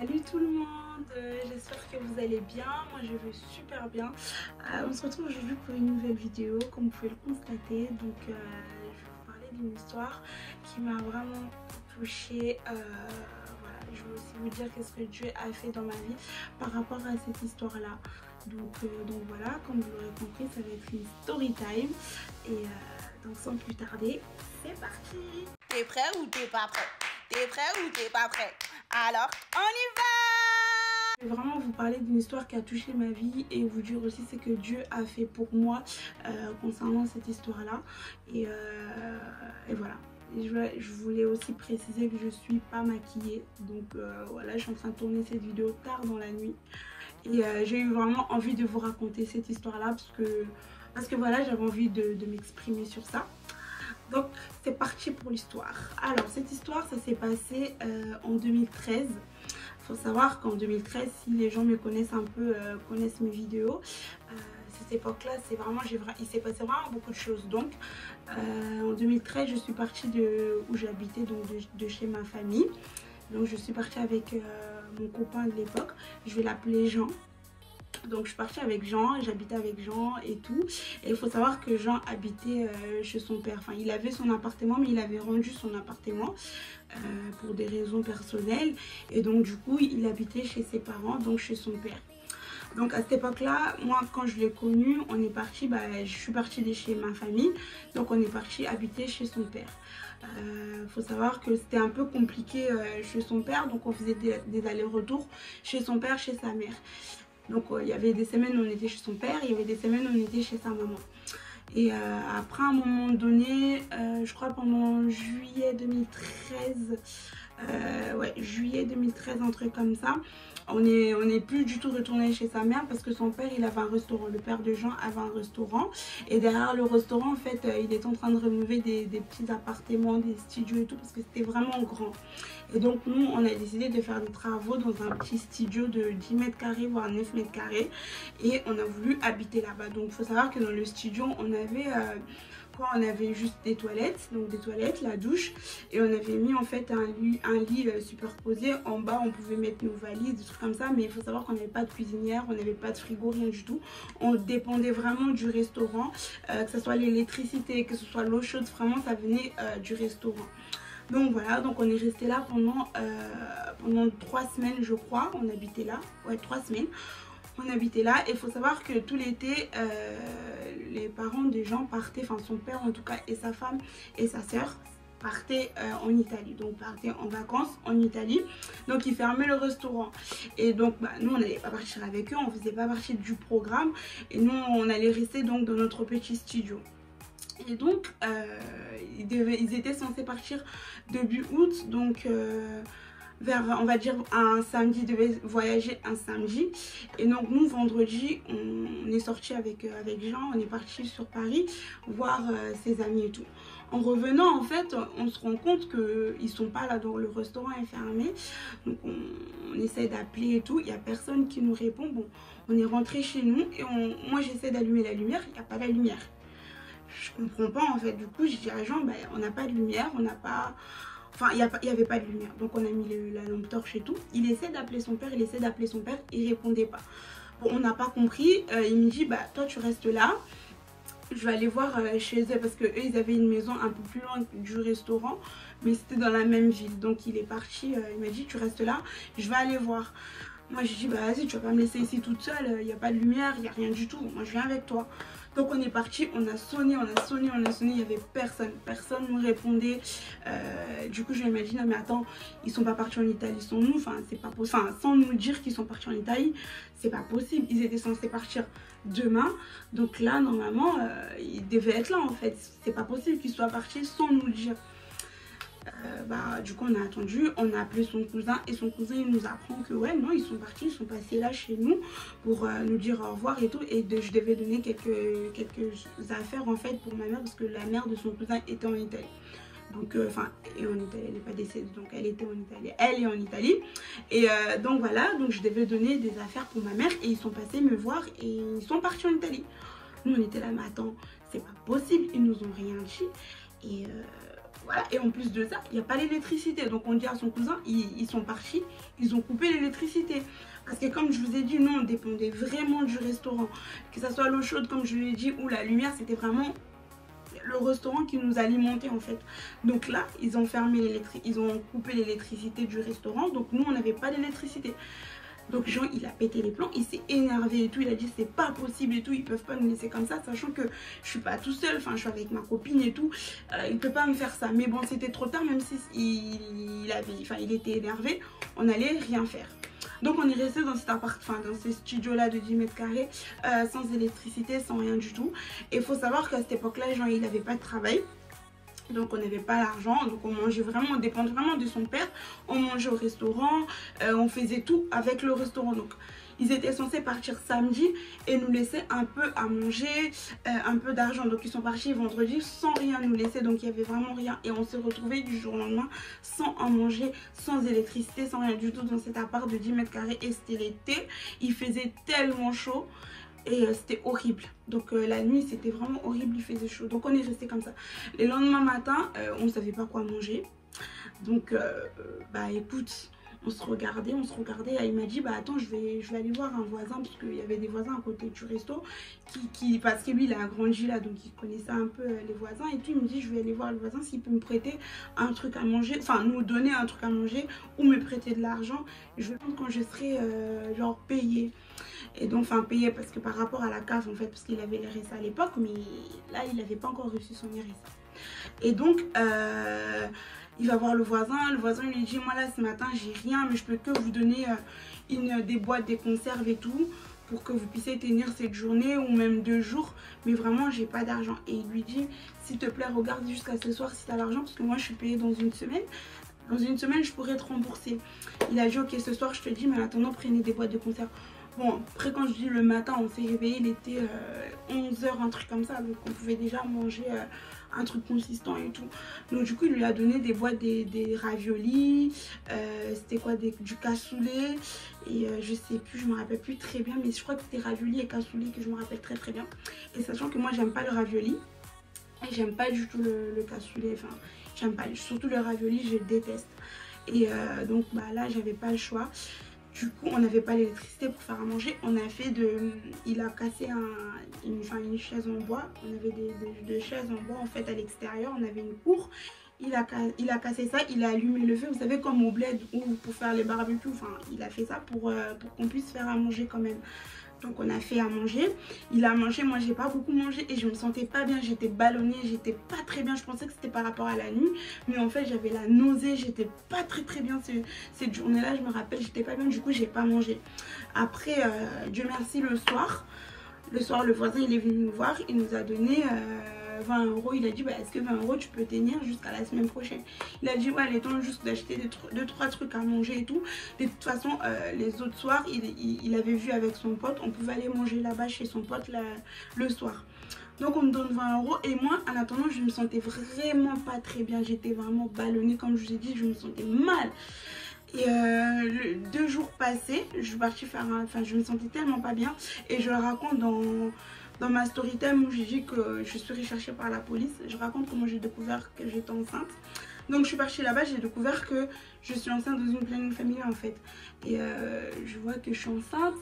Salut tout le monde, j'espère que vous allez bien, moi je vais super bien. On se retrouve aujourd'hui pour une nouvelle vidéo, comme vous pouvez le constater. Donc je vais vous parler d'une histoire qui m'a vraiment touchée. Voilà, je vais aussi vous dire qu'est-ce que Dieu a fait dans ma vie par rapport à cette histoire-là. Donc voilà, comme vous l'aurez compris, ça va être une story time. Et donc sans plus tarder, c'est parti. T'es prêt ou t'es pas prêt? T'es prêt ou t'es pas prêt? Alors, on y va! Je vais vraiment vous parler d'une histoire qui a touché ma vie et vous dire aussi ce que Dieu a fait pour moi concernant cette histoire-là. Et voilà. Et je voulais aussi préciser que je ne suis pas maquillée. Donc voilà, je suis en train de tourner cette vidéo tard dans la nuit. Et j'ai eu vraiment envie de vous raconter cette histoire-là parce que voilà, j'avais envie de m'exprimer sur ça. Donc c'est parti pour l'histoire. Alors cette histoire, ça s'est passé en 2013. Il faut savoir qu'en 2013, si les gens me connaissent un peu, connaissent mes vidéos, cette époque-là, c'est vraiment, il s'est passé vraiment beaucoup de choses. Donc en 2013, je suis partie de où j'habitais, donc de chez ma famille. Donc je suis partie avec mon copain de l'époque, je vais l'appeler Jean. Donc je suis partie avec Jean, j'habitais avec Jean et tout. Et il faut savoir que Jean habitait chez son père. Enfin, il avait son appartement, mais il avait rendu son appartement pour des raisons personnelles. Et donc du coup, il habitait chez ses parents, donc chez son père. Donc à cette époque-là, moi quand je l'ai connu, on est parti, je suis partie de chez ma famille. Donc on est parti habiter chez son père. Faut savoir que c'était un peu compliqué chez son père. Donc on faisait des allers-retours chez son père, chez sa mère. Donc il y avait des semaines où on était chez son père, il y avait des semaines où on était chez sa maman. Et après un moment donné, je crois pendant juillet 2013, juillet 2013, un truc comme ça, on est plus du tout retourné chez sa mère parce que son père, il avait un restaurant. Le père de Jean avait un restaurant. Et derrière le restaurant, en fait, il était en train de rénover des petits appartements, des studios et tout parce que c'était vraiment grand. Et donc, nous, on a décidé de faire des travaux dans un petit studio de 10 mètres carrés, voire 9 mètres carrés. Et on a voulu habiter là-bas. Donc, il faut savoir que dans le studio, on avait juste des toilettes, donc des toilettes, la douche, et on avait mis en fait un lit superposé. En bas, on pouvait mettre nos valises, des trucs comme ça, mais il faut savoir qu'on n'avait pas de cuisinière, on n'avait pas de frigo, rien du tout. On dépendait vraiment du restaurant, que ce soit l'électricité, que ce soit l'eau chaude, vraiment ça venait du restaurant. Donc voilà, donc on est resté là pendant 3 semaines, je crois. On habitait là, ouais, 3 semaines. On habitait là et il faut savoir que tout l'été, les parents des gens partaient, enfin son père en tout cas et sa femme et sa soeur partaient en Italie, donc partaient en vacances en Italie. Donc ils fermaient le restaurant et donc nous on n'allait pas partir avec eux, on faisait pas partie du programme et nous on allait rester donc dans notre petit studio. Et donc ils étaient censés partir début août, donc vers, on va dire, un samedi, devait voyager un samedi. Et donc nous, vendredi, on est sorti avec Jean, on est parti sur Paris voir ses amis et tout. En revenant, en fait, on se rend compte qu'ils ne sont pas là, donc le restaurant est fermé. Donc on essaie d'appeler et tout, il n'y a personne qui nous répond. Bon, on est rentré chez nous et moi j'essaie d'allumer la lumière, il n'y a pas la lumière. Je comprends pas en fait, du coup j'ai dit à Jean, on n'a pas de lumière, on n'a pas... Enfin, il n'y avait pas de lumière. Donc, on a mis la lampe torche et tout. Il essaie d'appeler son père, il répondait pas. Bon, on n'a pas compris. Il me dit, toi, tu restes là. Je vais aller voir chez eux parce qu'eux, ils avaient une maison un peu plus loin du restaurant. Mais c'était dans la même ville. Donc, il est parti. Il m'a dit, tu restes là. Je vais aller voir. Moi, j'ai dit, vas-y, tu vas pas me laisser ici toute seule. Il n'y a pas de lumière, il n'y a rien du tout. Moi, je viens avec toi. Donc on est parti, on a sonné, il n'y avait personne, personne ne nous répondait. Du coup je lui ai dit non mais attends, ils sont pas partis en Italie sans nous, enfin c'est pas possible, enfin, sans nous dire qu'ils sont partis en Italie, c'est pas possible. Ils étaient censés partir demain, donc là normalement ils devaient être là en fait, c'est pas possible qu'ils soient partis sans nous le dire. Du coup on a attendu, on a appelé son cousin et son cousin il nous apprend que ouais non ils sont partis, ils sont passés là chez nous pour nous dire au revoir et tout, et je devais donner quelques affaires en fait pour ma mère parce que la mère de son cousin était en Italie. Donc enfin et en Italie, elle n'est pas décédée, donc elle était en Italie, elle est en Italie. Et donc voilà, donc je devais donner des affaires pour ma mère et ils sont passés me voir et ils sont partis en Italie. Nous on était là mais attends, c'est pas possible, ils nous ont rien dit. Et voilà, et en plus de ça, il n'y a pas l'électricité. Donc on dit à son cousin, ils sont partis, ils ont coupé l'électricité. Parce que comme je vous ai dit, nous on dépendait vraiment du restaurant. Que ce soit l'eau chaude comme je l'ai dit ou la lumière, c'était vraiment le restaurant qui nous alimentait en fait. Donc là, ils ont fermé l'électricité, ils ont coupé l'électricité du restaurant. Donc nous, on n'avait pas d'électricité. Donc Jean, il a pété les plombs, il s'est énervé et tout, il a dit c'est pas possible et tout, ils peuvent pas nous laisser comme ça, sachant que je suis pas tout seul, enfin je suis avec ma copine et tout, il peut pas me faire ça. Mais bon, c'était trop tard, même si il était énervé, on allait rien faire. Donc on est resté dans cet appart, enfin dans ce studio là de 10 mètres carrés, sans électricité, sans rien du tout. Et il faut savoir qu'à cette époque là, Jean, il avait pas de travail. Donc on n'avait pas l'argent, donc on mangeait vraiment, on dépendait vraiment de son père. On mangeait au restaurant, on faisait tout avec le restaurant. Donc ils étaient censés partir samedi et nous laisser un peu à manger, un peu d'argent. Donc ils sont partis vendredi sans rien nous laisser, donc il n'y avait vraiment rien. Et on s'est retrouvés du jour au lendemain sans en manger, sans électricité, sans rien du tout dans cet appart de 10 mètres carrés. Et c'était l'été, il faisait tellement chaud. Et c'était horrible. Donc la nuit c'était vraiment horrible, il faisait chaud. Donc on est resté comme ça. Le lendemain matin, on ne savait pas quoi manger. Donc bah écoute, on se regardait. Et il m'a dit bah attends, je vais aller voir un voisin, parce qu'il y avait des voisins à côté du resto parce que lui il a grandi là, donc il connaissait un peu les voisins et tout. Il me dit je vais aller voir le voisin s'il peut me prêter un truc à manger, enfin nous donner un truc à manger ou me prêter de l'argent. Je vais prendre quand je serai genre payée. Et donc enfin payé parce que par rapport à la CAF en fait, parce qu'il avait les RSA à l'époque, mais là il n'avait pas encore reçu son RSA. Et donc il va voir le voisin lui dit moi là ce matin j'ai rien, mais je peux que vous donner des boîtes, des conserves et tout pour que vous puissiez tenir cette journée ou même 2 jours, mais vraiment j'ai pas d'argent. Et il lui dit s'il te plaît regarde jusqu'à ce soir si tu as l'argent, parce que moi je suis payée dans une semaine. Dans une semaine je pourrais te rembourser. Il a dit ok ce soir je te dis, mais en attendant prenez des boîtes de conserve. Bon, après quand je dis le matin, on s'est réveillé, il était 11 h, un truc comme ça. Donc on pouvait déjà manger un truc consistant et tout. Donc du coup, il lui a donné des boîtes, des raviolis, c'était quoi, du cassoulet. Et je sais plus, je me rappelle plus très bien, mais je crois que c'était raviolis et cassoulet que je me rappelle très très bien. Et sachant que moi, j'aime pas le ravioli. Et j'aime pas du tout le cassoulet, enfin, j'aime pas. Surtout le ravioli, je déteste. Et donc bah là, j'avais pas le choix. Du coup, on n'avait pas l'électricité pour faire à manger. On a fait il a cassé une chaise en bois. On avait deux chaises en bois en fait à l'extérieur. On avait une cour. Il a cassé ça. Il a allumé le feu. Vous savez, comme au bled ou pour faire les barbecues. Enfin, il a fait ça pour qu'on puisse faire à manger quand même. Donc on a fait à manger, il a mangé, moi j'ai pas beaucoup mangé et je me sentais pas bien, j'étais ballonnée, j'étais pas très bien. Je pensais que c'était par rapport à la nuit, mais en fait j'avais la nausée, j'étais pas très bien cette journée là, je me rappelle, j'étais pas bien, du coup j'ai pas mangé. Après Dieu merci, le soir le voisin il est venu nous voir, il nous a donné 20 €. Il a dit bah, est-ce que 20 € tu peux tenir jusqu'à la semaine prochaine. Il a dit ouais, il est temps juste d'acheter 2-3 trucs à manger et tout. De toute façon les autres soirs il avait vu avec son pote, on pouvait aller manger là-bas chez son pote le soir. Donc on me donne 20 € et moi en attendant je me sentais vraiment pas très bien, j'étais vraiment ballonnée, comme je vous ai dit, je me sentais mal. Et 2 jours passés, je suis partie faire je me sentais tellement pas bien et je le raconte dans ma story time où j'ai dit que je suis recherchée par la police. Je raconte comment j'ai découvert que j'étais enceinte. Donc je suis partie là-bas, j'ai découvert que je suis enceinte dans une planning familiale en fait. Et je vois que je suis enceinte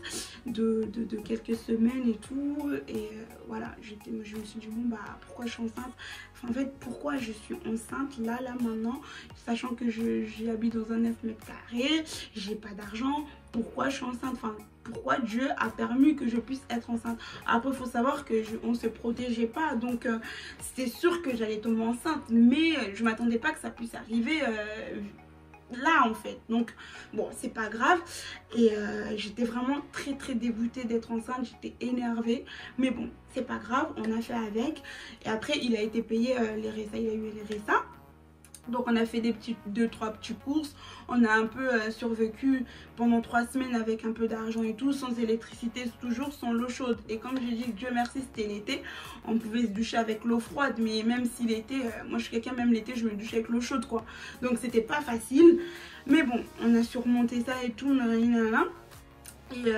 de quelques semaines et tout. Et voilà, je me suis dit bon bah pourquoi je suis enceinte. Enfin, en fait pourquoi je suis enceinte là maintenant, sachant que j'habite dans un 9 mètres carrés, j'ai pas d'argent. Pourquoi je suis enceinte, enfin pourquoi Dieu a permis que je puisse être enceinte. Après il faut savoir que on se protégeait pas, donc c'était sûr que j'allais tomber enceinte, mais je m'attendais pas que ça puisse arriver là en fait. Donc bon, c'est pas grave. Et j'étais vraiment très dégoûtée d'être enceinte, j'étais énervée, mais bon c'est pas grave, on a fait avec. Et après il a été payé les RSA, il a eu les RSA. Donc on a fait des 2-3 petites courses, on a un peu survécu pendant 3 semaines avec un peu d'argent et tout, sans électricité, toujours sans l'eau chaude. Et comme j'ai dit, Dieu merci, c'était l'été, on pouvait se doucher avec l'eau froide, mais même si l'été, moi je suis quelqu'un, même l'été je me douchais avec l'eau chaude quoi. Donc c'était pas facile, mais bon, on a surmonté ça et tout, et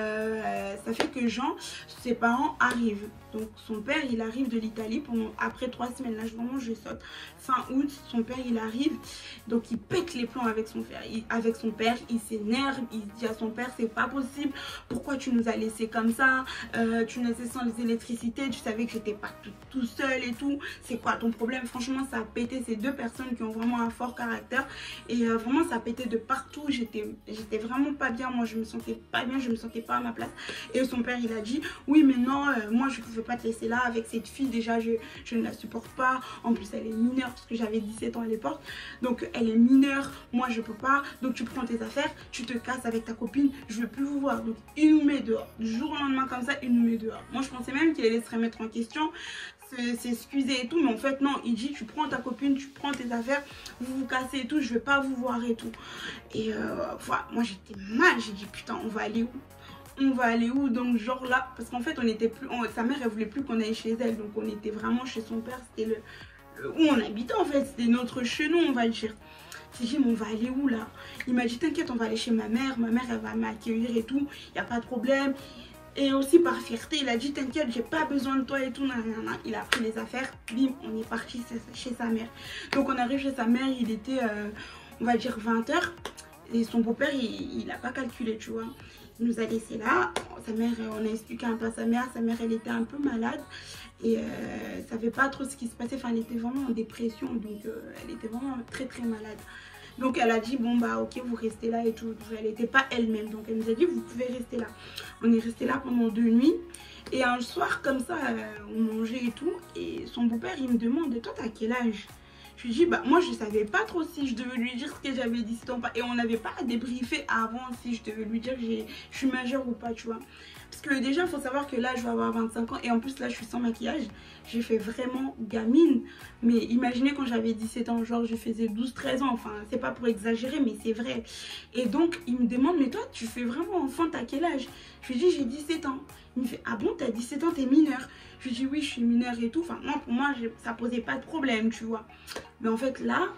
ça fait que Jean, ses parents arrivent. Donc son père il arrive de l'Italie après 3 semaines, là vraiment je saute. Fin août, son père il arrive, donc il pète les plombs avec son père, il s'énerve, il dit à son père c'est pas possible, pourquoi tu nous as laissé comme ça, tu nous as laissé sans les électricités, tu savais que j'étais pas tout seul et tout, c'est quoi ton problème? Franchement ça a pété, ces deux personnes qui ont vraiment un fort caractère et vraiment ça a pété de partout, j'étais vraiment pas bien, moi je me sentais pas bien, je me sentais pas à ma place. Et son père il a dit oui mais non, moi je pouvais pas te laisser là avec cette fille, déjà je ne la supporte pas, en plus elle est mineure parce que j'avais 17 ans à l'époque, donc elle est mineure, moi je peux pas, donc tu prends tes affaires, tu te casses avec ta copine, je veux plus vous voir. Donc il nous met dehors, du jour au lendemain comme ça il nous met dehors. Moi je pensais même qu'il allait se remettre en question, s'excuser et tout, mais en fait non, il dit tu prends ta copine, tu prends tes affaires, vous vous cassez et tout, je vais pas vous voir et tout. Et voilà, moi j'étais mal, j'ai dit putain on va aller où? On va aller où? Donc genre là, parce qu'en fait on était plus, sa mère elle voulait plus qu'on aille chez elle, donc on était vraiment chez son père, c'était où on habitait en fait, c'était notre chez nous on va dire. J'ai dit mais on va aller où là? Il m'a dit t'inquiète on va aller chez ma mère elle va m'accueillir et tout, il n'y a pas de problème. Et aussi par fierté il a dit t'inquiète j'ai pas besoin de toi et tout, il a pris les affaires, bim on est parti chez sa mère. Donc on arrive chez sa mère, il était on va dire 20 h et son beau-père il a pas calculé tu vois. Il nous a laissé là, sa mère, on a expliqué un peu à sa mère elle était un peu malade et elle savait pas trop ce qui se passait, enfin elle était vraiment en dépression, donc elle était vraiment très malade. Donc elle a dit bon bah ok vous restez là et tout, elle n'était pas elle-même, donc elle nous a dit vous pouvez rester là. On est resté là pendant 2 nuits et un soir comme ça on mangeait et tout et son beau-père il me demande toi t'as quel âge? Je lui dis bah moi je savais pas trop si je devais lui dire que j'avais 17 ans ou pas, et on n'avait pas débriefé avant si je devais lui dire que je suis majeure ou pas tu vois. Parce que déjà il faut savoir que là je vais avoir 25 ans et en plus là je suis sans maquillage, j'ai fait vraiment gamine. Mais imaginez quand j'avais 17 ans, genre je faisais 12-13 ans, enfin c'est pas pour exagérer mais c'est vrai. Et donc il me demande mais toi tu fais vraiment enfant, t'as quel âge? Je lui dis j'ai 17 ans. Il me fait ah bon t'as 17 ans, t'es mineure? Je lui dis oui je suis mineure et tout, enfin moi pour moi ça posait pas de problème tu vois. Mais en fait là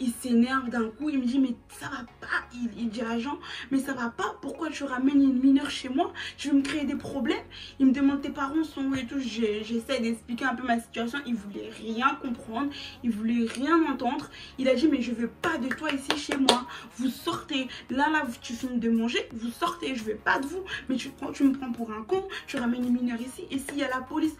il s'énerve d'un coup, il me dit mais ça va pas, il dit à Jean mais ça va pas, pourquoi tu ramènes une mineure chez moi, tu veux me créer des problèmes? Il me demande tes parents sont où et tout, j'essaie d'expliquer un peu ma situation, il voulait rien comprendre, il voulait rien entendre. Il a dit mais je veux pas de toi ici chez moi, vous sortez, là tu finis de manger, vous sortez, je veux pas de vous, mais tu me prends pour un con, tu ramènes une mineure ici, et s'il y a la police?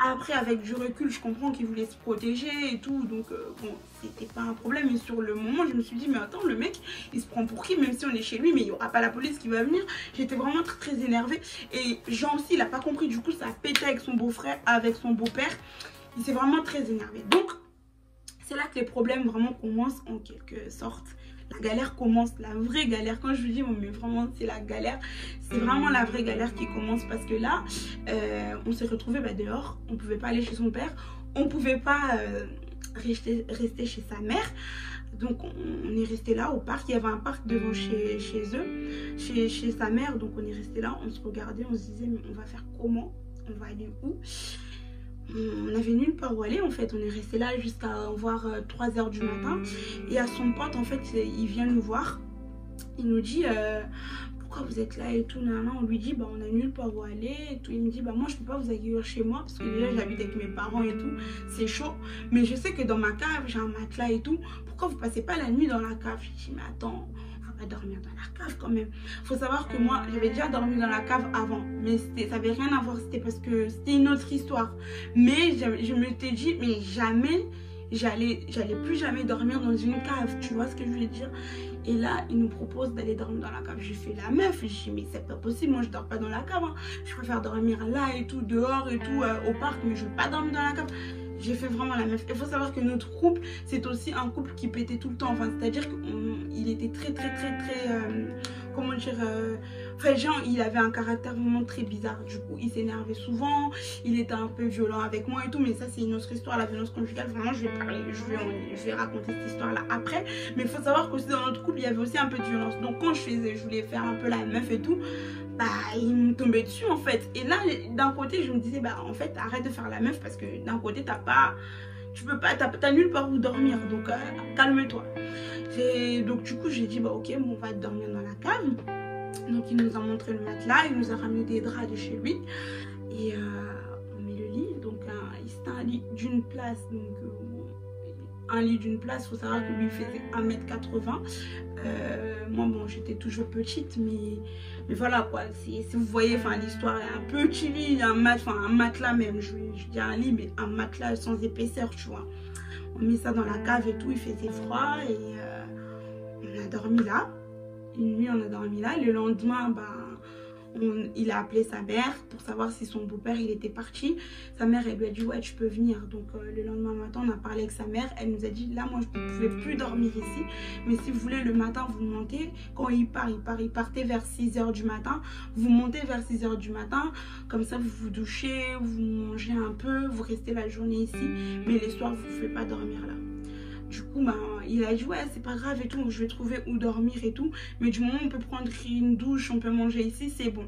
Après avec du recul je comprends qu'il voulait se protéger et tout, donc bon c'était pas un problème, mais sur le moment je me suis dit mais attends le mec il se prend pour qui, même si on est chez lui mais il n'y aura pas la police qui va venir. J'étais vraiment très énervée et Jean aussi il a pas compris, du coup ça a pété avec son beau-frère, avec son beau-père, il s'est vraiment très énervé. Donc c'est là que les problèmes vraiment commencent en quelque sorte. La galère commence, la vraie galère. Quand je vous dis, mais vraiment, c'est la galère. C'est vraiment la vraie galère qui commence parce que là, on s'est retrouvés dehors. On ne pouvait pas aller chez son père. On ne pouvait pas rester chez sa mère. Donc, on est resté là au parc. Il y avait un parc devant chez eux, chez sa mère. Donc, on est resté là. On se regardait. On se disait, mais on va faire comment? On va aller où? On avait nulle part où aller en fait, on est resté là jusqu'à voir 3 h du matin. Et à son pote en fait, il vient nous voir, il nous dit pourquoi vous êtes là et tout, on lui dit on a nulle part où aller et tout. Il me dit moi je peux pas vous accueillir chez moi parce que déjà j'habite avec mes parents et tout, c'est chaud, mais je sais que dans ma cave j'ai un matelas et tout, pourquoi vous passez pas la nuit dans la cave? Je dis mais attends, dormir dans la cave quand même. Faut savoir que moi j'avais déjà dormi dans la cave avant, mais ça avait rien à voir, c'était parce que c'était une autre histoire. Mais je me t'ai dit mais jamais j'allais plus jamais dormir dans une cave, tu vois ce que je voulais dire. Et là il nous propose d'aller dormir dans la cave. J'ai fait la meuf, j'ai dit mais c'est pas possible, moi je dors pas dans la cave, hein. Je préfère dormir là et tout, dehors et tout, au parc, mais je veux pas dormir dans la cave. J'ai fait vraiment la meuf. Il faut savoir que notre couple, c'est aussi un couple qui pétait tout le temps. Enfin, c'est-à-dire qu'il était très, comment dire, enfin, Jean, il avait un caractère vraiment très bizarre. Du coup, il s'énervait souvent. Il était un peu violent avec moi et tout. Mais ça, c'est une autre histoire, la violence conjugale. Vraiment, je vais raconter cette histoire-là après. Mais il faut savoir qu'aussi dans notre couple, il y avait aussi un peu de violence. Donc, quand je voulais faire un peu la meuf et tout, il me tombait dessus en fait. Et là d'un côté je me disais en fait arrête de faire la meuf parce que d'un côté tu peux pas, t'as nulle part où dormir, donc calme-toi. Donc du coup j'ai dit ok on va dormir dans la cave. Donc il nous a montré le matelas, il nous a ramené des draps de chez lui et on met le c'était un lit d'une place, donc un lit d'une place, il faut savoir que lui faisait 1m80. Moi bon, j'étais toujours petite, mais voilà quoi, si vous voyez, enfin l'histoire est un petit lit, un matelas même, je dis un lit, mais un matelas sans épaisseur, tu vois. On met ça dans la cave et tout, il faisait froid et on a dormi là. Une nuit on a dormi là, le lendemain ben il a appelé sa mère pour savoir si son beau-père il était parti. Sa mère elle lui a dit ouais tu peux venir. Donc le lendemain matin on a parlé avec sa mère. Elle nous a dit là moi je ne pouvais plus dormir ici. Mais si vous voulez le matin vous montez. Quand il partait vers 6 h du matin. Vous montez vers 6 h du matin. Comme ça vous vous douchez, vous mangez un peu, vous restez la journée ici. Mais les soirs vous ne pouvez pas dormir là. Du coup, ben, il a dit ouais c'est pas grave et tout, je vais trouver où dormir et tout. Mais du moment où on peut prendre une douche, on peut manger ici, c'est bon.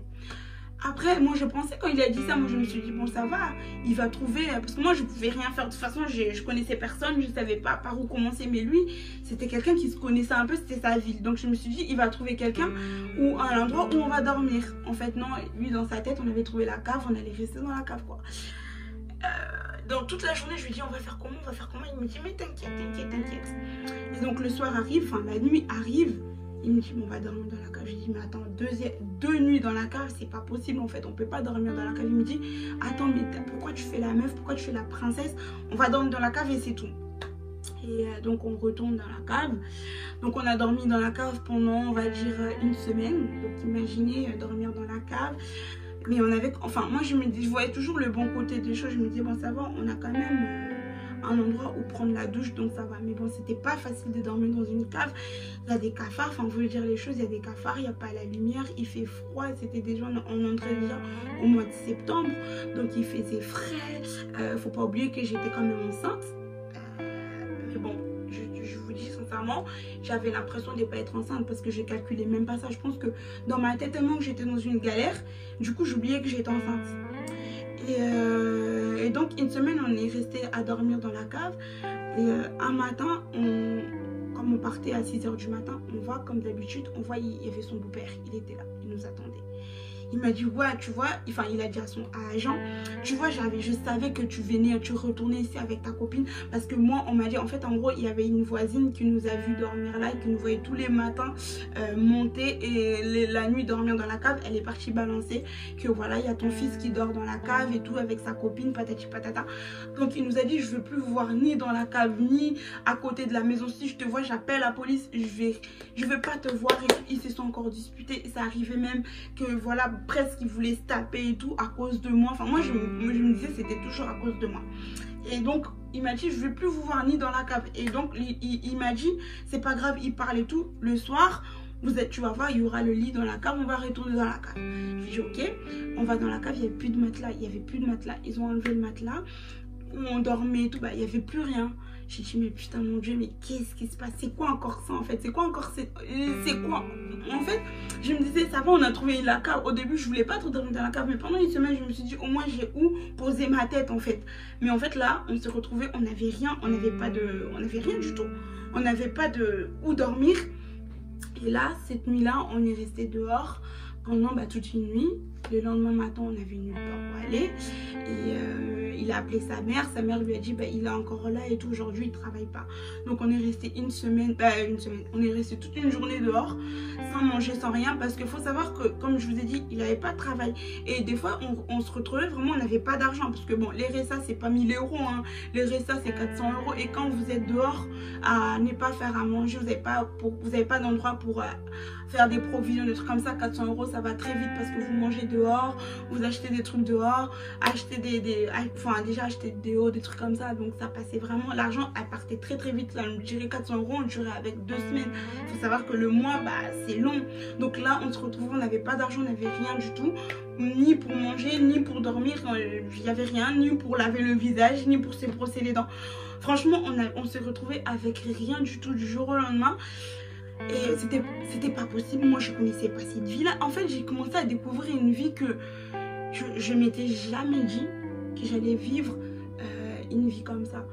Après, moi je pensais quand il a dit ça, moi je me suis dit bon ça va, il va trouver. Parce que moi je pouvais rien faire, de toute façon je connaissais personne, je savais pas par où commencer. Mais lui, c'était quelqu'un qui se connaissait un peu, c'était sa ville. Donc je me suis dit il va trouver quelqu'un ou un endroit où on va dormir. En fait non, lui dans sa tête on avait trouvé la cave, on allait rester dans la cave quoi. Dans toute la journée je lui dis on va faire comment, il me dit mais t'inquiète. Et donc le soir arrive, enfin la nuit arrive, il me dit bon on va dormir dans la cave. Je dis mais attends, deux nuits dans la cave c'est pas possible en fait, on peut pas dormir dans la cave. Il me dit attends mais pourquoi tu fais la meuf, pourquoi tu fais la princesse, on va dormir dans la cave et c'est tout. Et donc on retourne dans la cave. Donc on a dormi dans la cave pendant on va dire une semaine. Donc imaginez dormir dans la cave. Mais on avait, enfin moi je voyais toujours le bon côté des choses. Je me disais bon ça va, on a quand même un endroit où prendre la douche, donc ça va. Mais bon c'était pas facile de dormir dans une cave. Il y a des cafards, enfin vous voulez dire les choses, il y a des cafards, il n'y a pas la lumière, il fait froid. C'était déjà on entrait déjà au mois de septembre, donc il faisait frais. Faut pas oublier que j'étais quand même enceinte. Mais bon, je vous dis sincèrement, j'avais l'impression de ne pas être enceinte parce que je calculais même pas ça. Je pense que dans ma tête, tellement que j'étais dans une galère, du coup j'oubliais que j'étais enceinte. Et donc une semaine on est resté à dormir dans la cave. Et un matin, comme on partait à 6 h du matin, on voit comme d'habitude, on voit il y avait son beau-père, il était là, il nous attendait. Il m'a dit ouais tu vois, enfin il a dit à son agent, tu vois je savais que tu retournais ici avec ta copine. Parce que moi on m'a dit en fait en gros il y avait une voisine qui nous a vu dormir là et qui nous voyait tous les matins monter et la nuit dormir dans la cave. Elle est partie balancer que voilà il y a ton fils qui dort dans la cave et tout avec sa copine patati patata. Donc il nous a dit je veux plus vous voir ni dans la cave ni à côté de la maison. Si je te vois j'appelle la police, je veux pas te voir. Et ils se sont encore disputés et ça arrivait même que voilà presque il voulait se taper et tout à cause de moi. Enfin moi je me disais c'était toujours à cause de moi. Et donc il m'a dit je veux plus vous voir ni dans la cave. Et donc il m'a dit c'est pas grave, il parle et tout. Le soir tu vas voir il y aura le lit dans la cave, on va retourner dans la cave. Je dis ok, on va dans la cave, il n'y avait plus de matelas, ils ont enlevé le matelas où on dormait et tout, bah il n'y avait plus rien. J'ai dit mais putain mon dieu, mais qu'est-ce qui se passe, c'est quoi encore ça en fait, c'est quoi encore c'est quoi en fait. Je me disais ça va, on a trouvé la cave. Au début je voulais pas trop dormir dans la cave, mais pendant une semaine je me suis dit au moins j'ai où poser ma tête en fait. Mais en fait là on s'est retrouvés, on n'avait rien, on n'avait rien du tout, on n'avait pas de où dormir. Et là cette nuit là on est resté dehors pendant toute une nuit. Le lendemain matin on avait nulle part où aller. Et il a appelé sa mère lui a dit il est encore là et tout, aujourd'hui il travaille pas. Donc on est resté une semaine, on est resté toute une journée dehors sans manger, sans rien. Parce qu'il faut savoir que comme je vous ai dit il n'avait pas de travail. Et des fois on se retrouvait vraiment, on n'avait pas d'argent. Parce que bon les RSA c'est pas 1000 €, hein. Les RSA c'est 400 €. Et quand vous êtes dehors à ne pas faire à manger, vous n'avez pas d'endroit pour faire des provisions, des trucs comme ça, 400 € ça va très vite parce que vous mangez dehors, vous achetez des trucs dehors, achetez déjà acheter des hauts, des trucs comme ça. Donc ça passait vraiment, l'argent elle partait très très vite. Là on dirait 400 €, on dirait avec 2 semaines. Il faut savoir que le mois c'est long. Donc là on se retrouvait, on n'avait pas d'argent, on n'avait rien du tout, ni pour manger, ni pour dormir, il n'y avait rien, ni pour laver le visage, ni pour se brosser les dents. Franchement on s'est retrouvé avec rien du tout du jour au lendemain. Et c'était pas possible. Moi je connaissais pas cette vie là. En fait j'ai commencé à découvrir une vie que je m'étais jamais dit que j'allais vivre une vie comme ça.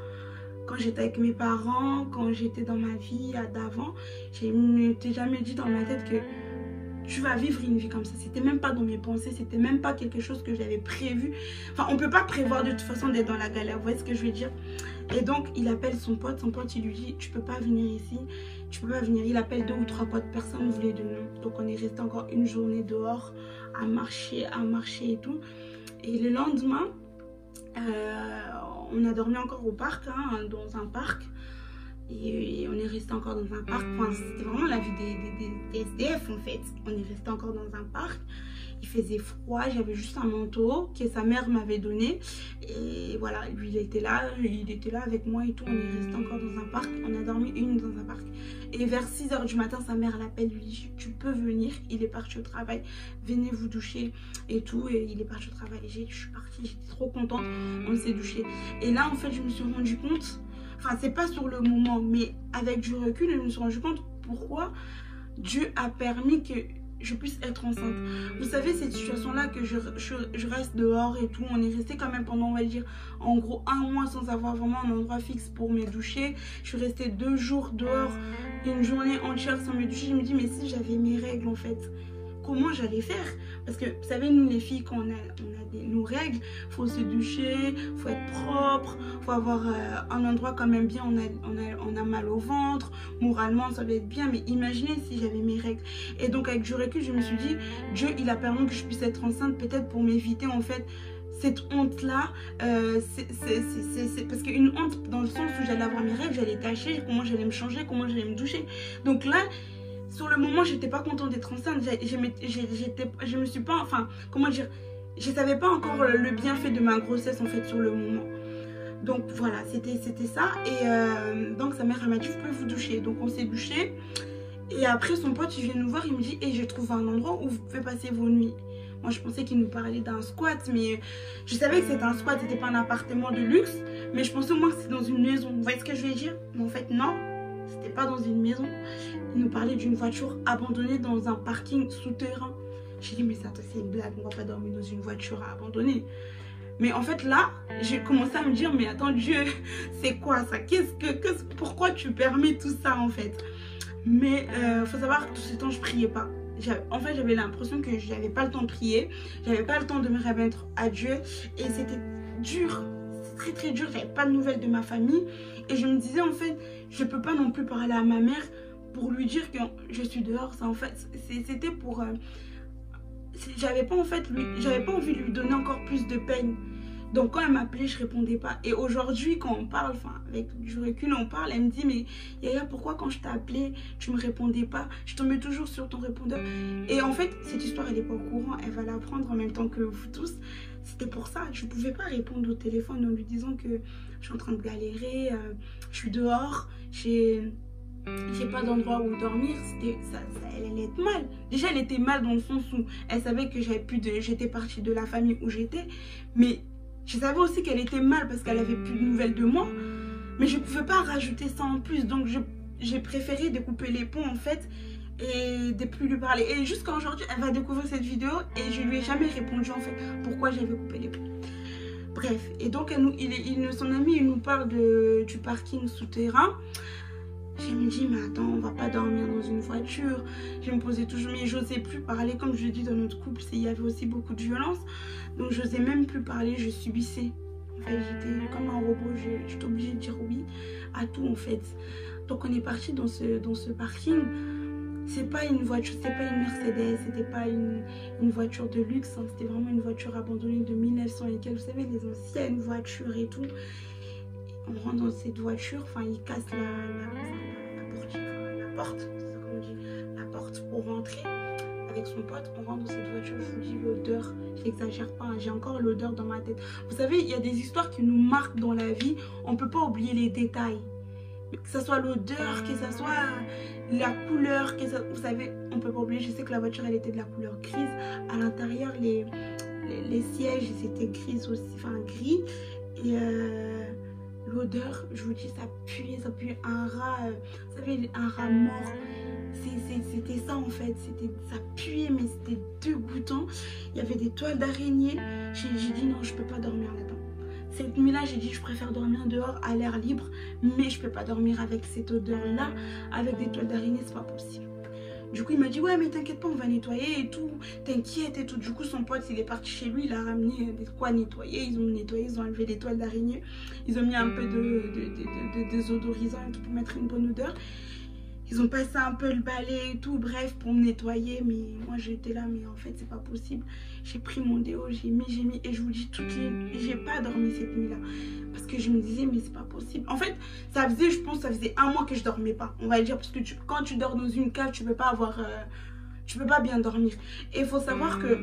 Quand j'étais avec mes parents, quand j'étais dans ma vie d'avant, je m'étais jamais dit dans ma tête que tu vas vivre une vie comme ça. C'était même pas dans mes pensées, c'était même pas quelque chose que j'avais prévu. Enfin, on peut pas prévoir de toute façon d'être dans la galère, vous voyez ce que je veux dire? Et donc, il appelle son pote, il lui dit, tu peux pas venir ici, tu peux pas venir. Il appelle 2 ou 3 potes, personne ne voulait de nous. Donc, on est resté encore une journée dehors à marcher et tout. Et le lendemain, on a dormi encore au parc, hein, dans un parc. Et on est resté encore dans un parc. Enfin, c'était vraiment la vie des SDF en fait. On est resté encore dans un parc. Il faisait froid, j'avais juste un manteau que sa mère m'avait donné. Et voilà, lui il était là avec moi et tout. On est resté encore dans un parc. On a dormi une nuit dans un parc. Et vers 6 h du matin, sa mère l'appelle, lui dit tu peux venir, il est parti au travail, venez vous doucher et tout. Et il est parti au travail. Je suis partie, j'étais trop contente, on s'est douché. Et là en fait je me suis rendu compte, enfin c'est pas sur le moment, mais avec du recul, je me suis rendu compte pourquoi Dieu a permis que je puisse être enceinte. Vous savez, cette situation-là que je reste dehors et tout, on est resté quand même pendant, on va dire, en gros 1 mois sans avoir vraiment un endroit fixe pour me doucher. Je suis restée 2 jours dehors, une journée entière sans me doucher. Je me dis, mais si j'avais mes règles en fait, comment j'allais faire? Parce que vous savez, nous les filles, quand on a nos règles, il faut se doucher, il faut être propre, il faut avoir un endroit quand même bien, on a mal au ventre, moralement ça doit être bien. Mais imaginez si j'avais mes règles. Et donc avec du recul, je me suis dit, Dieu il a permis que je puisse être enceinte, peut-être pour m'éviter en fait cette honte là. C'est parce qu'une honte dans le sens où j'allais avoir mes règles, j'allais tâcher, comment j'allais me changer, comment j'allais me doucher. Donc là, sur le moment, j'étais pas contente d'être enceinte. Je me suis pas, enfin, comment dire, je savais pas encore le bienfait de ma grossesse en fait sur le moment. Donc voilà, c'était ça. Et donc sa mère elle m'a dit, vous pouvez vous doucher. Donc on s'est douché. Et après son pote il vient nous voir, il me dit, et j'ai trouvé un endroit où vous pouvez passer vos nuits. Moi je pensais qu'il nous parlait d'un squat, mais je savais que c'était un squat, c'était pas un appartement de luxe, mais je pensais au moins que c'était dans une maison. Vous voyez ce que je veux dire? Mais en fait non, c'était pas dans une maison. Il nous parlait d'une voiture abandonnée dans un parking souterrain. J'ai dit mais ça c'est une blague, on va pas dormir dans une voiture abandonnée. Mais en fait là, j'ai commencé à me dire mais attends Dieu, c'est quoi ça? Pourquoi tu permets tout ça en fait? Mais faut savoir que tout ce temps je priais pas. En fait j'avais l'impression que j'avais pas le temps de prier, j'avais pas le temps de me remettre à Dieu et c'était dur. Très très dur, j'avais pas de nouvelles de ma famille et je me disais en fait je peux pas non plus parler à ma mère pour lui dire que je suis dehors. Ça en fait c'était pour j'avais pas envie de lui donner encore plus de peine. Donc quand elle m'appelait je répondais pas. Et aujourd'hui quand on parle, enfin avec du recul on parle, elle me dit mais Yaya pourquoi quand je t'ai appelé tu me répondais pas, je tombais toujours sur ton répondeur. Et en fait cette histoire elle est pas au courant, elle va l'apprendre en même temps que vous tous. C'était pour ça, je pouvais pas répondre au téléphone en lui disant que je suis en train de galérer, je suis dehors, j'ai pas d'endroit où dormir. Elle allait être mal. Déjà elle était mal dans le sens où elle savait que j'étais partie de la famille où j'étais, mais je savais aussi qu'elle était mal parce qu'elle avait plus de nouvelles de moi, mais je pouvais pas rajouter ça en plus. Donc j'ai préféré découper les ponts en fait et de plus lui parler. Et jusqu'à aujourd'hui elle va découvrir cette vidéo et je lui ai jamais répondu en fait pourquoi j'avais coupé les ponts. Bref, et donc son ami il nous parle du parking souterrain. Je me dis mais attends, on va pas dormir dans une voiture. Je me posais toujours, mais j'osais plus parler. Comme je dis dans notre couple, il y avait aussi beaucoup de violence, donc j'osais même plus parler, je subissais. En fait j'étais comme un robot, j'étais obligée de dire oui à tout en fait. Donc on est parti dans ce parking. C'est pas une voiture, c'est pas une Mercedes, c'était pas une voiture de luxe, hein. C'était vraiment une voiture abandonnée de 1900 et quelques, vous savez, les anciennes voitures et tout. On rentre dans cette voiture, enfin il casse la porte pour rentrer avec son pote. On rentre dans cette voiture, je vous dis l'odeur, j'exagère pas, hein, j'ai encore l'odeur dans ma tête. Vous savez, il y a des histoires qui nous marquent dans la vie, on peut pas oublier les détails. Que ce soit l'odeur, que ce soit la couleur, vous savez, on peut pas oublier. Je sais que la voiture elle était de la couleur grise. À l'intérieur, les sièges c'était gris aussi, enfin gris. Et l'odeur, je vous dis, ça puait un rat, vous savez, un rat mort. C'était ça en fait, ça puait, mais c'était dégoûtant. Il y avait des toiles d'araignée. J'ai dit non, je peux pas dormir là-dedans. Cette nuit-là, j'ai dit je préfère dormir dehors à l'air libre, mais je peux pas dormir avec cette odeur-là, avec des toiles d'araignée, c'est pas possible. Du coup, il m'a dit, ouais, mais t'inquiète pas, on va nettoyer et tout. T'inquiète et tout. Du coup, son pote, il est parti chez lui, il a ramené des quoi nettoyer. Ils ont nettoyé, ils ont enlevé les toiles d'araignée. Ils ont mis un peu de désodorisant et tout pour mettre une bonne odeur. Ils ont passé un peu le balai et tout, bref, pour me nettoyer. Mais moi, j'étais là, mais en fait, c'est pas possible. J'ai pris mon déo, j'ai mis. Et je vous dis, j'ai pas dormi cette nuit-là. Parce que je me disais, mais c'est pas possible. En fait, ça faisait, je pense, ça faisait un mois que je dormais pas. On va dire, parce que quand tu dors dans une cave, tu peux pas avoir... tu peux pas bien dormir. Et il faut savoir que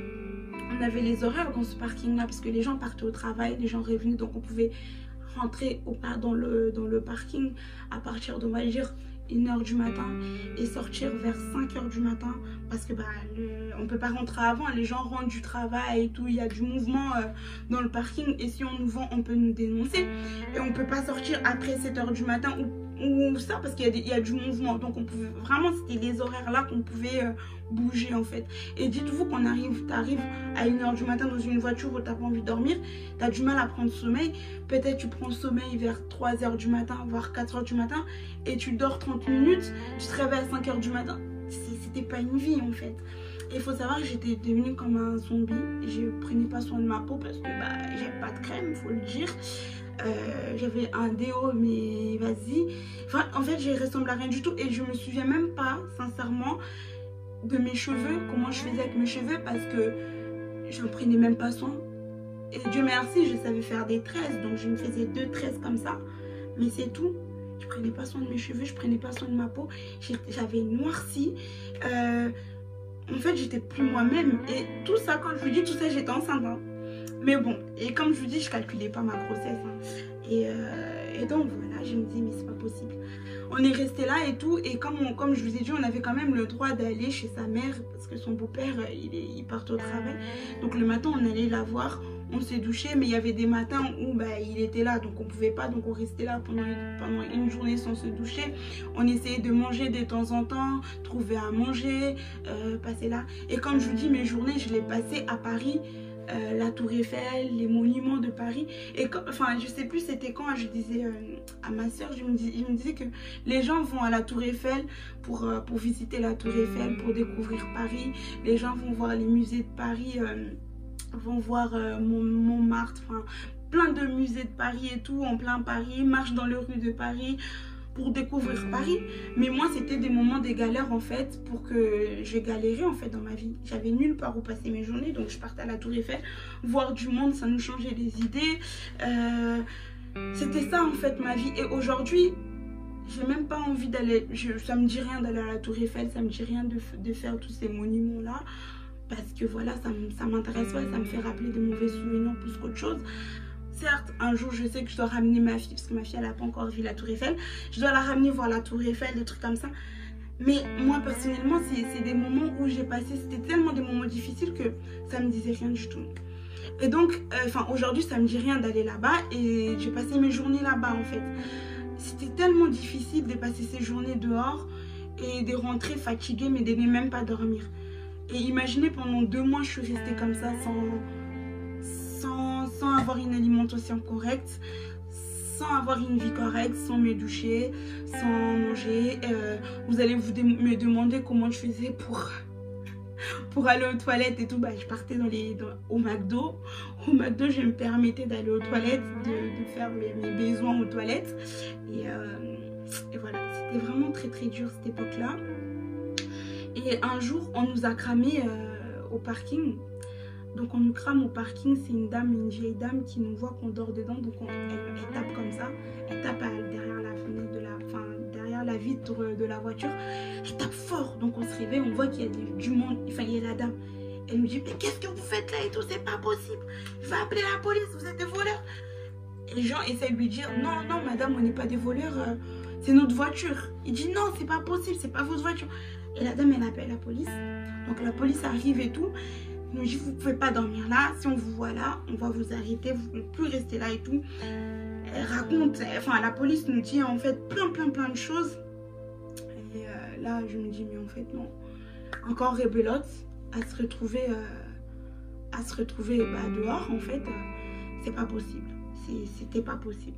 on avait les horaires dans ce parking-là, parce que les gens partaient au travail, les gens revenaient, donc on pouvait rentrer dans le parking à partir de, on va dire, 1h du matin et sortir vers 5h du matin parce que on peut pas rentrer avant, les gens rentrent du travail et tout, il y a du mouvement dans le parking et si on nous vend on peut nous dénoncer et on peut pas sortir après 7h du matin ou ça parce qu'il y a du mouvement, donc on pouvait vraiment, c'était les horaires là qu'on pouvait bouger en fait. Et dites-vous qu'on t'arrives à 1h du matin dans une voiture où t'as pas envie de dormir, t'as du mal à prendre sommeil, peut-être tu prends sommeil vers 3h du matin voire 4h du matin et tu dors 30 minutes, tu te réveilles à 5h du matin. C'était pas une vie en fait. Et il faut savoir que j'étais devenue comme un zombie, je prenais pas soin de ma peau parce que j'avais pas de crème, faut le dire. J'avais un déo mais vas-y, enfin en fait je ressemble à rien du tout et je me souviens même pas sincèrement de mes cheveux, comment je faisais avec mes cheveux parce que j'en prenais même pas soin et Dieu merci je savais faire des tresses donc je me faisais 2 tresses comme ça mais c'est tout. Je prenais pas soin de mes cheveux, je prenais pas soin de ma peau, j'avais noirci, en fait j'étais plus moi-même et tout ça, quand je vous dis tout ça j'étais enceinte hein. Mais bon, et comme je vous dis, je calculais pas ma grossesse. Hein. Et donc voilà, je me dis, mais c'est pas possible. On est resté là et tout. Et comme je vous ai dit, on avait quand même le droit d'aller chez sa mère. Parce que son beau-père, il part au travail. Donc le matin, on allait la voir. On s'est douché. Mais il y avait des matins où il était là. Donc on pouvait pas. Donc on restait là pendant une journée sans se doucher. On essayait de manger de temps en temps. Trouver à manger. Passer là. Et comme je vous dis, mes journées, je les passais à Paris. La Tour Eiffel, les monuments de Paris. Et enfin, je sais plus c'était quand, je disais à ma soeur, je me disais que les gens vont à la Tour Eiffel pour visiter la Tour Eiffel, pour découvrir Paris. Les gens vont voir les musées de Paris, vont voir Montmartre, enfin plein de musées de Paris et tout, en plein Paris, marchent dans les rues de Paris pour découvrir Paris. Mais moi c'était des moments de galère en fait, pour que je galérais en fait dans ma vie. J'avais nulle part où passer mes journées, donc je partais à la Tour Eiffel voir du monde, ça nous changeait les idées. C'était ça en fait ma vie. Et aujourd'hui j'ai même pas envie d'aller, ça me dit rien d'aller à la Tour Eiffel, ça me dit rien de faire tous ces monuments là, parce que voilà, ça m'intéresse pas, ça me fait rappeler de mauvais souvenirs plus qu'autre chose. Certes, un jour, je sais que je dois ramener ma fille, parce que ma fille, elle n'a pas encore vu la Tour Eiffel. Je dois la ramener voir la Tour Eiffel, des trucs comme ça. Mais moi, personnellement, c'est des moments où j'ai passé... C'était tellement des moments difficiles que ça me disait rien du tout. Et donc, aujourd'hui, ça me dit rien d'aller là-bas. Et j'ai passé mes journées là-bas, en fait. C'était tellement difficile de passer ces journées dehors et de rentrer fatiguée, mais de ne même pas dormir. Et imaginez, pendant 2 mois, je suis restée comme ça, sans avoir une alimentation correcte, sans avoir une vie correcte, sans me doucher, sans manger. Vous allez me demander comment je faisais pour aller aux toilettes et tout. Je partais au McDo. Au McDo, je me permettais d'aller aux toilettes, de faire mes besoins aux toilettes. Et voilà, c'était vraiment très très dur cette époque-là. Et un jour, on nous a cramé au parking. Donc on nous crame au parking, c'est une vieille dame qui nous voit qu'on dort dedans, donc elle tape comme ça, elle tape derrière la fenêtre derrière la vitre de la voiture, elle tape fort, donc on se réveille, on voit qu'il y a du monde, il y a la dame, elle nous dit mais qu'est-ce que vous faites là et tout, c'est pas possible, je vais appeler la police, vous êtes des voleurs. Et les gens essaient de lui dire non madame, on n'est pas des voleurs, c'est notre voiture. Il dit non, c'est pas possible, c'est pas votre voiture. Et la dame elle appelle la police, donc la police arrive et tout. Nous dit vous pouvez pas dormir là, si on vous voit là, on va vous arrêter, vous ne pouvez plus rester là et tout. Elle raconte, la police nous dit en fait plein de choses. Et là je me dis mais en fait non, encore rebelote à se retrouver dehors en fait, c'est pas possible, c'était pas possible.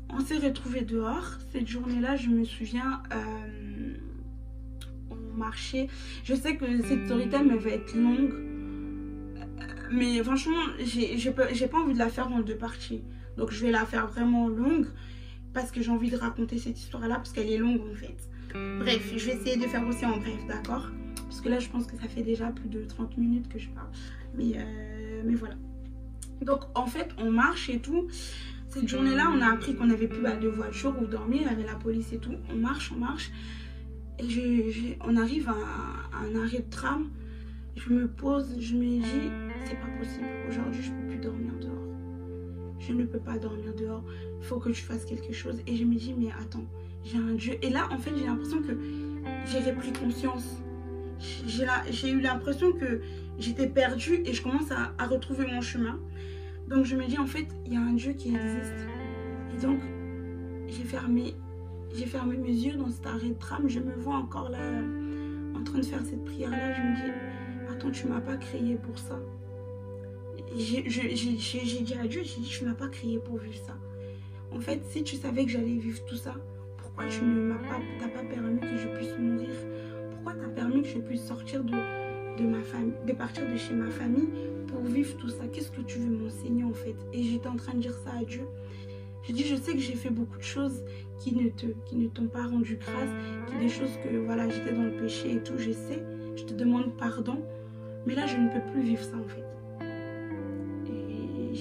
On s'est retrouvés dehors, cette journée là je me souviens, on marchait. Je sais que cette story time elle va être longue, mais franchement j'ai pas envie de la faire en 2 parties. Donc je vais la faire vraiment longue parce que j'ai envie de raconter cette histoire là parce qu'elle est longue en fait. Bref, je vais essayer de faire aussi en bref, d'accord? Parce que là je pense que ça fait déjà plus de 30 minutes que je parle. Mais voilà. Donc en fait on marche et tout. Cette journée-là, on a appris qu'on n'avait plus de voiture où dormir, il y avait la police et tout. On marche. Et on arrive à un arrêt de tram. Je me pose, je me dis, c'est pas possible. Aujourd'hui, je ne peux plus dormir dehors. Je ne peux pas dormir dehors. Il faut que tu fasses quelque chose. Et je me dis, mais attends, j'ai un Dieu. Et là, en fait, j'ai l'impression que j'ai repris conscience. J'ai eu l'impression que j'étais perdue et je commence à retrouver mon chemin. Donc je me dis en fait il y a un Dieu qui existe. Et donc j'ai fermé mes yeux dans cet arrêt de tram. Je me vois encore là en train de faire cette prière là. Je me dis attends, tu m'as pas créé pour ça. J'ai dit à Dieu, j'ai dit tu m'as pas créé pour vivre ça. En fait si tu savais que j'allais vivre tout ça, pourquoi tu ne t'as pas permis que je puisse mourir? Pourquoi t'as permis que je puisse sortir de ma famille, de partir de chez ma famille pour vivre tout ça? Qu'est-ce que tu veux m'enseigner en fait? Et j'étais en train de dire ça à Dieu. Je dis, je sais que j'ai fait beaucoup de choses qui ne t'ont pas rendu grâce, des choses que voilà, j'étais dans le péché et tout, je sais, je te demande pardon, mais là je ne peux plus vivre ça en fait. Et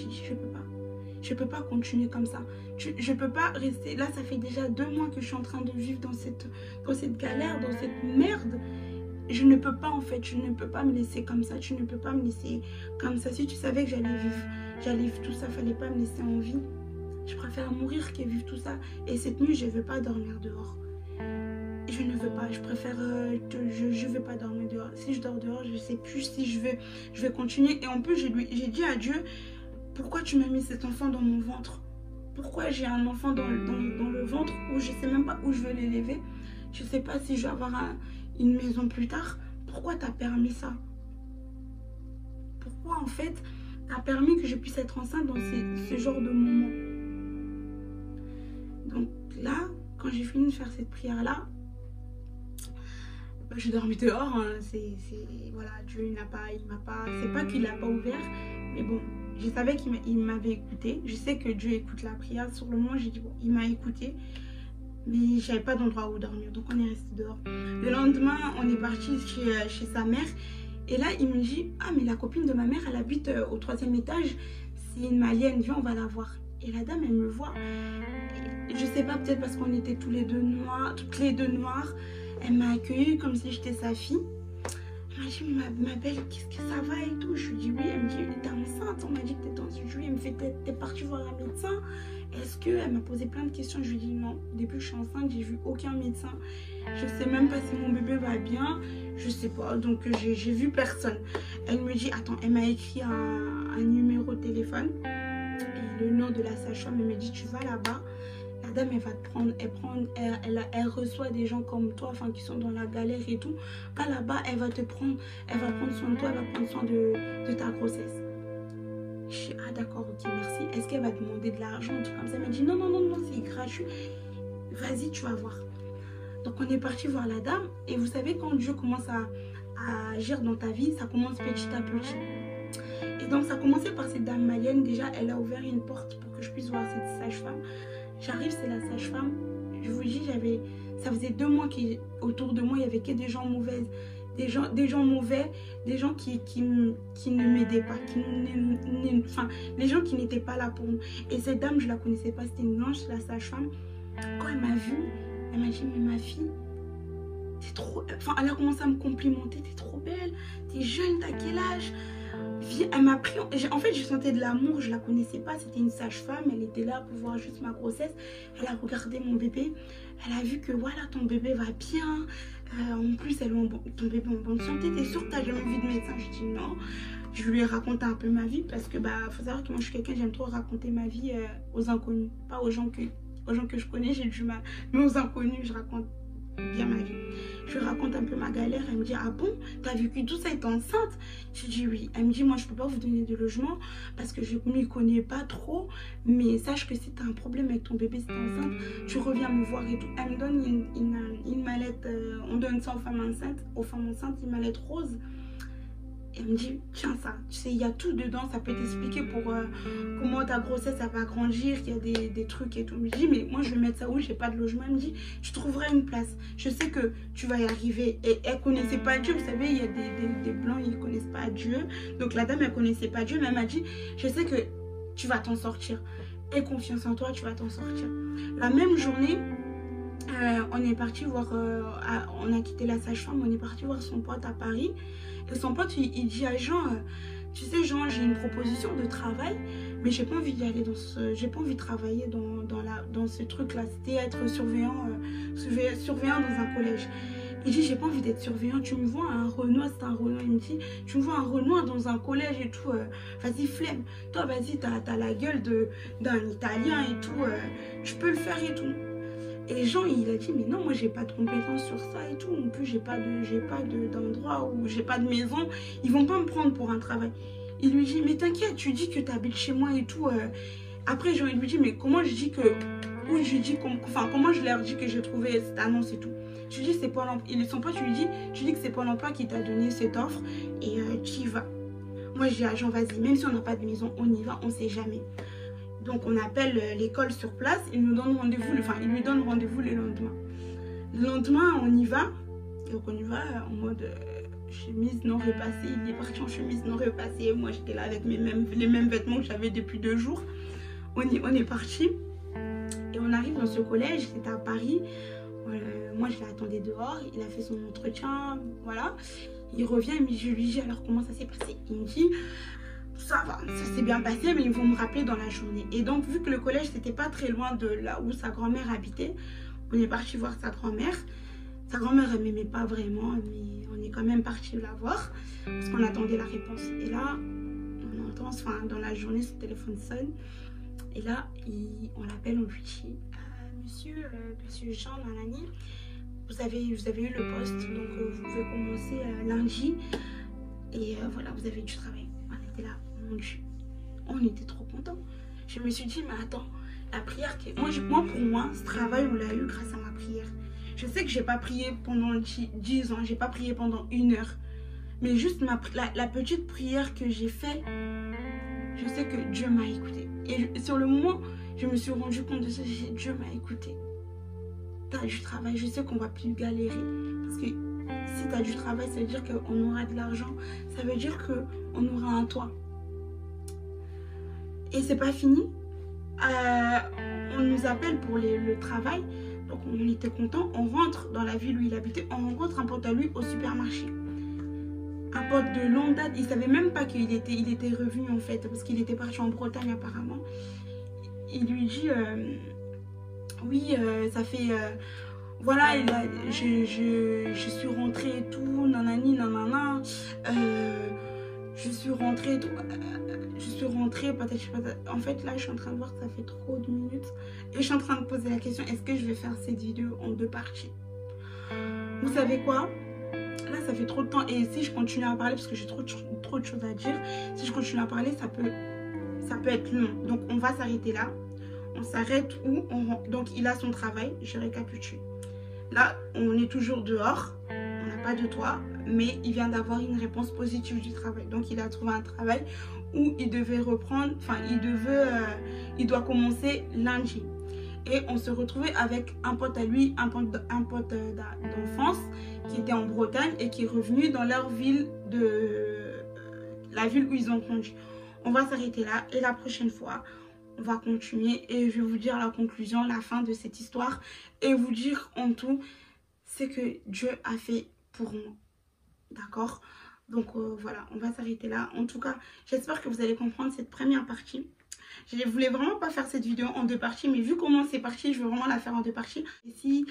je peux pas continuer comme ça. Je peux pas rester, là ça fait déjà 2 mois que je suis en train de vivre dans cette galère, dans cette merde. Je ne peux pas en fait, je ne peux pas me laisser comme ça, tu ne peux pas me laisser comme ça. Si tu savais que j'allais vivre tout ça, fallait pas me laisser en vie. Je préfère mourir que vivre tout ça. Et cette nuit, je ne veux pas dormir dehors. Je ne veux pas, je préfère, je veux pas dormir dehors. Si je dors dehors, je ne sais plus si je vais continuer. Et en plus, j'ai dit à Dieu, pourquoi tu m'as mis cet enfant dans mon ventre? Pourquoi j'ai un enfant dans le ventre où je ne sais même pas où je veux l'élever? Je ne sais pas si je vais avoir une maison plus tard. Pourquoi tu as permis ça? Pourquoi en fait tu as permis que je puisse être enceinte dans ce genre de moment? Donc là, quand j'ai fini de faire cette prière là, je dormais dehors, hein. Voilà, Dieu il m'a pas, c'est pas qu'il n'a pas ouvert, mais bon, je savais qu'il m'avait écouté. Je sais que Dieu écoute la prière. Sur le moment j'ai dit bon, il m'a écouté, mais j'avais pas d'endroit où dormir, donc on est resté dehors. Le lendemain on est parti chez sa mère, et là il me dit ah mais la copine de ma mère elle habite au 3e étage, c'est une malienne, viens on va la voir. Et la dame elle me voit, je sais pas, peut-être parce qu'on était toutes les deux noires, elle m'a accueillie comme si j'étais sa fille. Elle m'a dit ma belle, qu'est-ce que ça va et tout. Je lui dis oui. Elle me dit t'es enceinte, on m'a dit que t'étais enceinte. Je lui dis elle me fait t'es partie voir un médecin, est-ce que, elle m'a posé plein de questions. Je lui dis non, depuis que je suis enceinte j'ai vu aucun médecin, je sais même pas si mon bébé va bien, je sais pas, donc j'ai vu personne. Elle me dit attends, elle m'a écrit un numéro de téléphone et le nom de la sage-femme. Elle me dit tu vas là-bas, la dame elle va te prendre, elle reçoit des gens comme toi, enfin qui sont dans la galère et tout. Va là-bas, elle va prendre soin de toi, elle va prendre soin de ta grossesse. Je dis ah d'accord, ok merci. Est-ce qu'elle va demander de l'argent, un truc comme ça? Elle m'a dit non c'est gratuit, vas-y tu vas voir. Donc on est parti voir la dame, et vous savez quand Dieu commence à agir dans ta vie, ça commence petit à petit. Et donc ça a commencé par cette dame malienne. Déjà elle a ouvert une porte pour que je puisse voir cette sage-femme. J'arrive, c'est la sage-femme. Je vous dis, ça faisait 2 mois qu'autour de moi, il n'y avait que des gens mauvais. Des gens mauvais, des gens qui ne m'aidaient pas, enfin, les gens qui n'étaient pas là pour nous. Et cette dame, je ne la connaissais pas, c'était une blanche, la sage-femme. Quand elle m'a vue, elle m'a dit, mais ma fille, t'es trop... Enfin, elle a commencé à me complimenter, t'es trop belle, t'es jeune, t'as quel âge? Elle m'a pris, en fait je sentais de l'amour, je la connaissais pas, c'était une sage-femme, elle était là pour voir juste ma grossesse. Elle a regardé mon bébé, elle a vu que voilà ton bébé va bien, en plus ton bébé en bonne santé, t'es sûre que t'as jamais vu de médecin? Je dis non. Je lui ai raconté un peu ma vie parce que faut savoir que moi je suis quelqu'un, j'aime trop raconter ma vie aux inconnus, pas aux gens que je connais, j'ai du mal, mais aux inconnus je raconte bien ma vie. Je lui raconte un peu ma galère. Elle me dit, ah bon, t'as vécu tout ça et t'es enceinte? J'ai dit oui. Elle me dit, moi je peux pas vous donner de logement parce que je ne m'y connais pas trop. Mais sache que si t'as un problème avec ton bébé, si t'es enceinte, tu reviens me voir et tout. Elle me donne une mallette, on donne ça aux femmes enceintes, une mallette rose. Elle me dit, tiens ça, tu sais, il y a tout dedans, ça peut t'expliquer pour comment ta grossesse, ça va grandir, il y a des trucs et tout. Je me dis, mais moi je vais mettre ça où, j'ai pas de logement. Elle me dit, tu trouveras une place, je sais que tu vas y arriver. Et elle connaissait pas Dieu, vous savez, il y a des blancs, ils connaissent pas Dieu. Donc la dame, elle connaissait pas Dieu, mais elle m'a dit, je sais que tu vas t'en sortir. Aie confiance en toi, tu vas t'en sortir. La même journée, on est parti voir, on a quitté la sage-femme, on est parti voir son pote à Paris. Et son pote, il dit à Jean, tu sais Jean, j'ai une proposition de travail, mais j'ai pas envie d'y aller j'ai pas envie de travailler dans ce truc-là. C'était être surveillant dans un collège. Il dit, j'ai pas envie d'être surveillant, tu me vois un Renoir, c'est un Renoir. Il me dit, tu me vois un Renoir dans un collège et tout, vas-y flemme. Toi, vas-y, t'as la gueule d'un Italien et tout, tu peux le faire et tout. Et Jean, il a dit, mais non, moi, j'ai pas de compétences sur ça et tout. En plus, j'ai pas d'endroit où j'ai pas de maison. Ils vont pas me prendre pour un travail. Il lui dit, mais t'inquiète, tu dis que tu habites chez moi et tout. Après, Jean, il lui dit, mais comment je dis que... comment je leur dis que j'ai trouvé cette annonce et tout. Je lui dis, c'est Pôle emploi. Ils sont pas, tu dis que c'est Pôle emploi qui t'a donné cette offre et tu y vas. Moi, je dis à Jean, vas-y, même si on n'a pas de maison, on y va, on sait jamais. Donc on appelle l'école sur place, il nous donne rendez-vous, il lui donne rendez-vous le lendemain. Le lendemain, on y va. Donc on y va en mode chemise non repassée. Il est parti en chemise non repassée. Moi j'étais là avec les mêmes vêtements que j'avais depuis 2 jours. On est parti. Et on arrive dans ce collège, c'était à Paris. Moi je l'attendais dehors, il a fait son entretien, voilà. Il revient, je lui dis alors comment ça s'est passé. Il me dit... ça va, ça s'est bien passé, mais ils vont me rappeler dans la journée. Et donc, vu que le collège, c'était pas très loin de là où sa grand-mère habitait, on est parti voir sa grand-mère. Sa grand-mère, elle m'aimait pas vraiment, mais on est quand même parti la voir parce qu'on attendait la réponse. Et là, on entend, dans la journée, son téléphone sonne. Et là, on l'appelle, on lui dit Monsieur Jean Nanani, vous avez eu le poste, donc vous pouvez commencer lundi. Et voilà, vous avez du travail. On était là. On était trop contents. Je me suis dit, mais attends, la prière, pour moi, ce travail, on l'a eu grâce à ma prière. Je sais que j'ai pas prié pendant 10 ans, j'ai pas prié pendant 1 heure. Mais juste la petite prière que j'ai faite, je sais que Dieu m'a écouté. Et sur le moment, je me suis rendu compte de ça, Dieu m'a écouté. T'as du travail, je sais qu'on va plus galérer. Parce que si tu as du travail, ça veut dire qu'on aura de l'argent. Ça veut dire qu'on aura un toit. Et c'est pas fini. On nous appelle pour le travail. Donc on était contents. On rentre dans la ville où il habitait. On rencontre un pote à lui au supermarché. Un pote de longue date. Il savait même pas qu'il était revenu en fait. Parce qu'il était parti en Bretagne apparemment. Il lui dit oui, ça fait... voilà, je suis rentrée et tout, nanani, nanana. Je suis rentrée et tout. Je suis rentrée, peut-être. En fait, là, je suis en train de voir que ça fait trop de minutes. Et je suis en train de poser la question, est-ce que je vais faire cette vidéo en 2 parties? Vous savez quoi? Là, ça fait trop de temps. Et si je continue à parler, parce que j'ai trop de choses à dire, si je continue à parler, ça peut être long. Donc, on va s'arrêter là. On s'arrête où donc, il a son travail. Je récapitule. Là, on est toujours dehors, on n'a pas de toit, mais il vient d'avoir une réponse positive du travail. Donc, il a trouvé un travail où il devait reprendre, il doit commencer lundi. Et on se retrouvait avec un pote à lui, un pote d'enfance qui était en Bretagne et qui est revenu dans leur ville, la ville où ils ont grandi. On va s'arrêter là et la prochaine fois, on va continuer et je vais vous dire la conclusion, la fin de cette histoire et vous dire en tout ce que Dieu a fait pour moi. D'accord? Donc voilà, on va s'arrêter là. En tout cas, j'espère que vous allez comprendre cette première partie. Je ne voulais vraiment pas faire cette vidéo en 2 parties, mais vu comment c'est parti, je veux vraiment la faire en 2 parties. Et si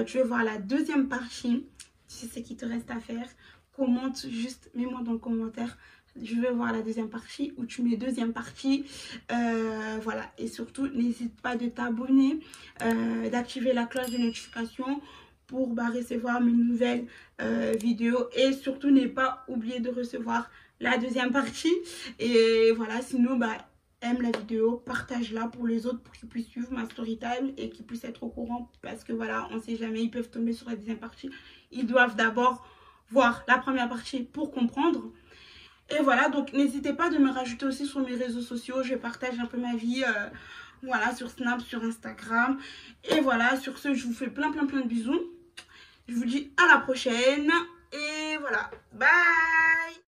tu veux voir la deuxième partie, tu sais ce qu'il te reste à faire, commente juste, mets-moi dans le commentaire. Je veux voir la deuxième partie ou tu mets deuxième partie. Voilà. Et surtout, n'hésite pas de t'abonner, d'activer la cloche de notification pour recevoir mes nouvelles vidéos. Et surtout, ne pas oublier de recevoir la deuxième partie. Et voilà, sinon, aime la vidéo, partage-la pour les autres pour qu'ils puissent suivre ma story time et qu'ils puissent être au courant. Parce que voilà, on ne sait jamais, ils peuvent tomber sur la deuxième partie. Ils doivent d'abord voir la première partie pour comprendre. Et voilà, donc n'hésitez pas de me rajouter aussi sur mes réseaux sociaux. Je partage un peu ma vie, voilà, sur Snap, sur Instagram. Et voilà, sur ce, je vous fais plein de bisous. Je vous dis à la prochaine. Et voilà, bye!